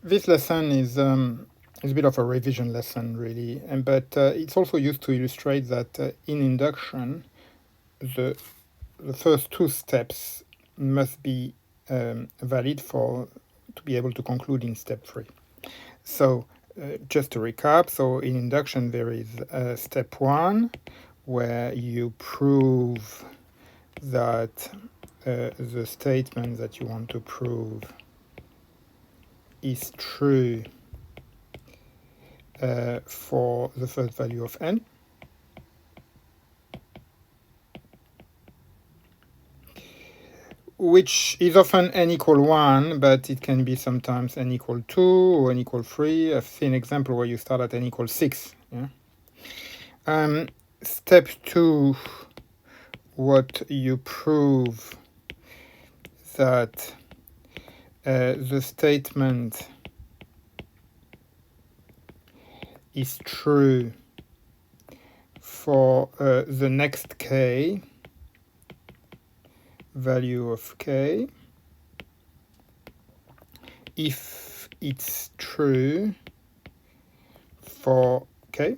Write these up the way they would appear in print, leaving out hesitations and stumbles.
This lesson is a bit of a revision lesson, really, but it's also used to illustrate that in induction, the first two steps must be valid to be able to conclude in step 3. So just to recap, so in induction there is step 1 where you prove that the statement that you want to prove is true for the first value of n. Which is often n equal 1, but it can be sometimes n equal 2 or n equal 3. I've seen an example where you start at n equal 6. Yeah? Step 2, what you prove that the statement is true for the next k value of k if it's true for k.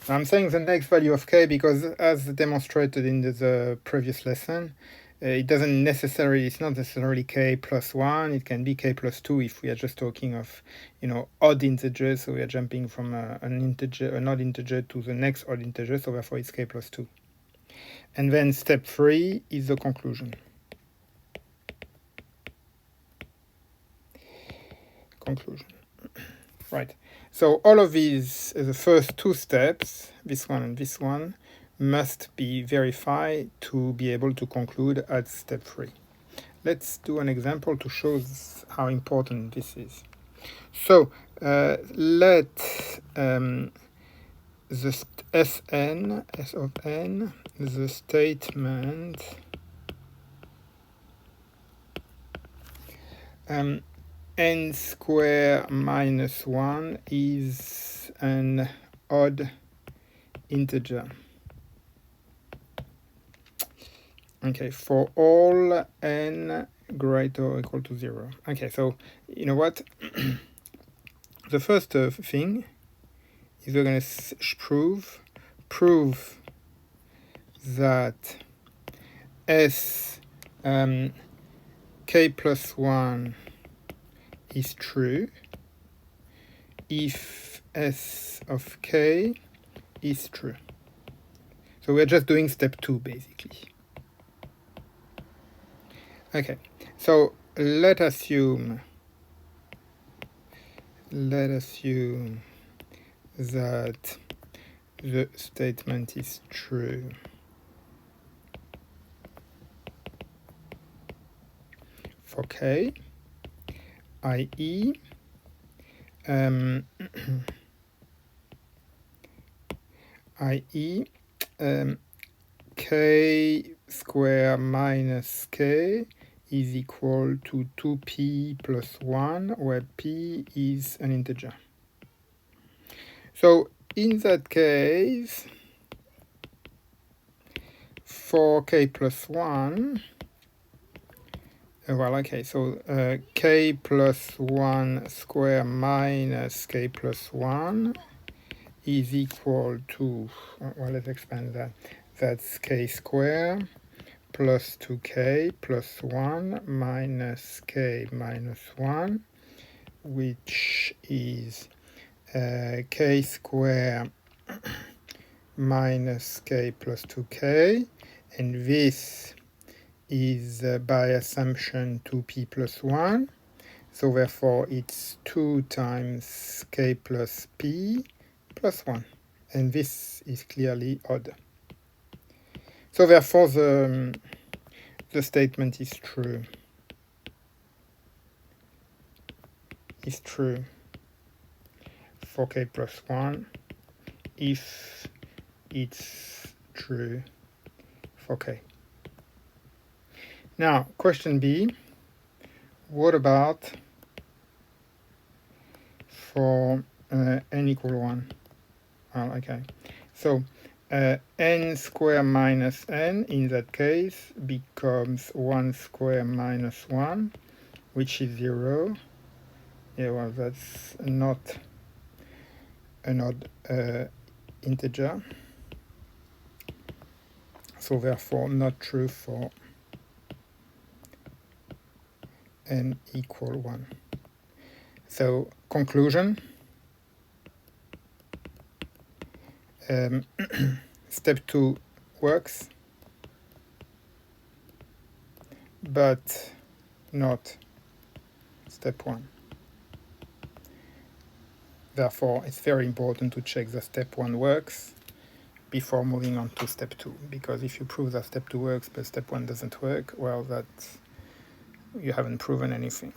Now I'm saying the next value of k because, as demonstrated in the previous lesson, it's not necessarily k plus 1. It can be k plus 2 if we are just talking of, odd integers. So we are jumping from an odd integer to the next odd integer. So therefore it's k plus 2. And then step 3 is the conclusion. Right. So all of these, the first two steps, this one and this one, must be verified to be able to conclude at step 3. Let's do an example to show how important this is. So let the Sn, S of n, the statement n square minus 1 is an odd integer. Okay, for all n greater or equal to 0. Okay, so you know what? The first thing is we're going to prove that s k plus 1 is true if s of k is true. So we're just doing step 2 basically. Okay, so let us assume that the statement is true for k, i.e. K square minus k is equal to 2p plus 1, where p is an integer. So in that case, for k plus 1, so k plus 1 square minus k plus 1 is equal to, let's expand that. That's k square plus 2k plus 1 minus k minus 1, which is k square minus k plus 2k, and this is by assumption 2p plus 1, so therefore it's 2 times k plus p plus 1, and this is clearly odd. So therefore the statement is true. Is true for k plus 1 if it's true for k. Now, question B, what about for n equal 1? Okay, so n square minus n in that case becomes 1 square minus 1, which is 0. Yeah, well, that's not an odd integer, so therefore not true for n equal 1. So conclusion, step 2 works, but not step 1. Therefore, it's very important to check that step 1 works before moving on to step 2, because if you prove that step 2 works but step 1 doesn't work, well, you haven't proven anything.